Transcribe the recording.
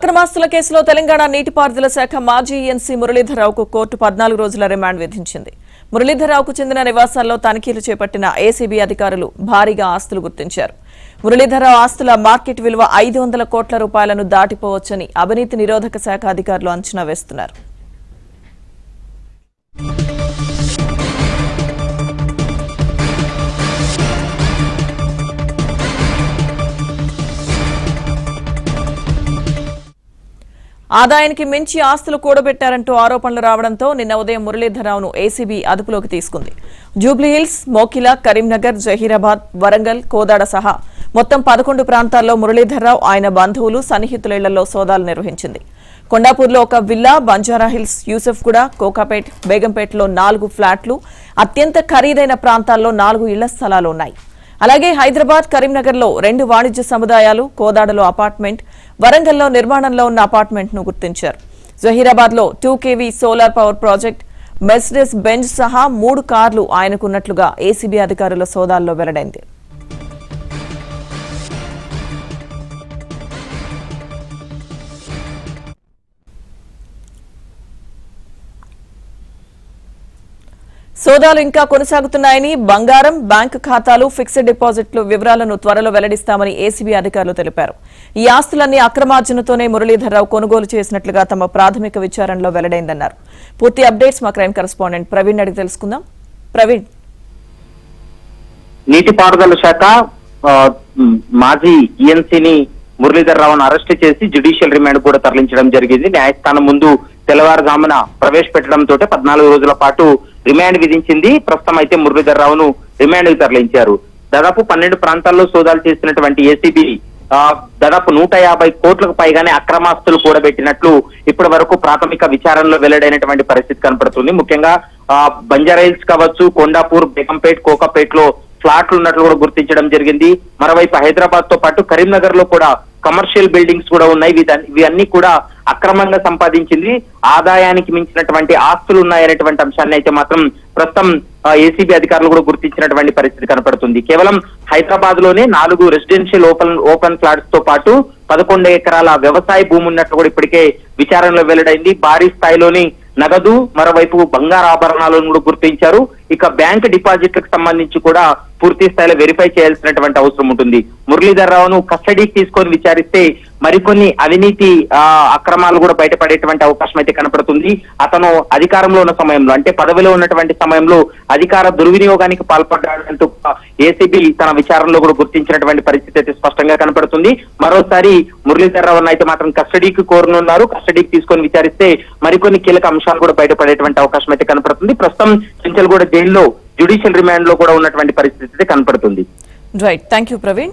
అక్రమాస్తుల కేసులో తెలంగాణ నీటిపారుదల శాఖ మాజీ ఎన్సీ మురళీధరరావుకు కోర్టు 14 రోజుల రిమాండ్ విధించింది. మురళీధరరావుకు చెందిన నివాసాల్లో తనిఖీలు చేపట్టిన ఏసీబీ అధికారులు భారీగా ఆస్తులు గుర్తించారు. మురళీధరరావు ఆస్తుల మార్కెట్ విలువ 500 కోట్ల రూపాయలను దాటిపోవచ్చని అవినీతి నిరోధక శాఖ అధికారులు అంచనా వేస్తున్నారు. ఆదాయానికి మించి ఆస్తులు కూడబెట్టారంటూ ఆరోపణలు రావడంతో నిన్న ఉదయం మురళీధరరావును ఏసీబీ అదుపులోకి తీసుకుంది. జూబ్లీహిల్స్, మోకిలా, కరీంనగర్, జహీరాబాద్, వరంగల్, కోదాడ సహా మొత్తం 11 ప్రాంతాల్లో మురళీధరరావు, ఆయన బంధువులు, సన్నిహితుల ఇళ్లలో సోదాలు నిర్వహించింది. కొండాపూర్లో ఒక విల్లా, బంజారాహిల్స్, యూసఫ్గూడ, కోకాపేట్, బేగంపేటలో 4 ఫ్లాట్లు, అత్యంత ఖరీదైన ప్రాంతాల్లో 4 ఇళ్ల స్థలాలు ఉన్నాయి. అలాగే హైదరాబాద్, కరీంనగర్లో 2 వాణిజ్య సముదాయాలు, కోదాడలో అపార్ట్మెంట్, వరంగల్లో నిర్మాణంలో ఉన్న అపార్ట్మెంట్ ను గుర్తించారు. జహీరాబాద్లో 2 kV solar power project, Mercedes Benz సహా 3 కార్లు ఆయనకున్నట్లుగా ఏసీబీ అధికారుల సోదాల్లో వెల్లడైంది. సోదాలు ఇంకా కొనసాగుతున్నాయని, బంగారం, బ్యాంకు ఖాతాలు, ఫిక్స్డ్ డిపాజిట్లు వివరాలను త్వరలో వెల్లడిస్తామని ఏసీబీ అధికారులు తెలిపారు. ఈ ఆస్తులన్నీ అక్రమార్జనతోనే మురళీధరరావు కొనుగోలు చేసినట్లుగా తమ ప్రాథమిక విచారణలో వెల్లడైందన్నారు. పూర్తి అప్డేట్స్ మా క్రైమ్ కరెస్పాండెంట్ ప్రవీణ్ అడిగి తెలుసుకుందాం. ప్రవీణ్, నీటిపారుదల శాఖ మాజీ ఈఎన్సీని మురళీధరరావును అరెస్ట్ చేసి జ్యుడిషియల్ రిమాండ్ కూడా తరలించడం జరిగింది. న్యాయస్థానం ముందు తెల్లవారుజామున ప్రవేశపెట్టడంతో 14 రోజుల పాటు రిమాండ్ విధించింది. ప్రస్తుతం అయితే మురళీధరరావును రిమాండ్ కు తరలించారు. దాదాపు 12 ప్రాంతాల్లో సోదాలు చేసినటువంటి ఏసీబీ దాదాపు 150 కోట్లకు పైగానే అక్రమాస్తులు కూడబెట్టినట్లు ఇప్పటి వరకు ప్రాథమిక విచారణలో వెల్లడైనటువంటి పరిస్థితి కనపడుతుంది. ముఖ్యంగా బంజారాహిల్స్ కావచ్చు, కొండాపూర్, బేగంపేట్, కోకాపేట్ లో ఫ్లాట్లు ఉన్నట్లు కూడా గుర్తించడం జరిగింది. మరోవైపు హైదరాబాద్ తో పాటు కరీంనగర్ లో కూడా కమర్షియల్ బిల్డింగ్స్ కూడా ఉన్నాయి. ఇవి అన్ని కూడా అక్రమంగా సంపాదించింది. ఆదాయానికి మించినటువంటి ఆస్తులు ఉన్నాయనేటువంటి అంశాన్ని అయితే మాత్రం ప్రస్తుతం ఏసీబీ అధికారులు కూడా గుర్తించినటువంటి పరిస్థితి కనపడుతుంది. కేవలం హైదరాబాద్ లోనే 4 రెసిడెన్షియల్ ఓపెన్ ఫ్లాట్స్ తో పాటు 11 ఎకరాల వ్యవసాయ భూమి ఉన్నట్లు కూడా ఇప్పటికే విచారణలో వెల్లడైంది. భారీ స్థాయిలోని నగదు, మరోవైపు బంగారు ఆభరణాలను కూడా గుర్తించారు. ఇక బ్యాంక్ డిపాజిట్లకు సంబంధించి కూడా పూర్తి స్థాయిలో వెరిఫై చేయాల్సినటువంటి అవసరం ఉంటుంది. మురళీధరరావును కస్టడీకి తీసుకొని విచారిస్తే మరికొన్ని అవినీతి అక్రమాలు కూడా బయటపడేటువంటి అవకాశం అయితే కనపడుతుంది. అతను అధికారంలో ఉన్న సమయంలో, అంటే పదవిలో ఉన్నటువంటి సమయంలో అధికార దుర్వినియోగానికి పాల్పడ్డాడంటూ ఏసీబీ తన విచారణలో కూడా గుర్తించినటువంటి పరిస్థితి అయితే స్పష్టంగా కనపడుతుంది. మరోసారి మురళీధరరావును అయితే మాత్రం కస్టడీకి కోరనున్నారు. కస్టడీకి తీసుకొని విచారిస్తే మరికొన్ని కీలక అంశాలు కూడా బయటపడేటువంటి అవకాశం అయితే కనపడుతుంది. ప్రస్తుతం చెంచల్గూడ జైల్లో జ్యుడిషియల్ రిమాండ్ లో కూడా ఉన్నటువంటి పరిస్థితి అయితే కనపడుతుంది. Right, thank you Praveen.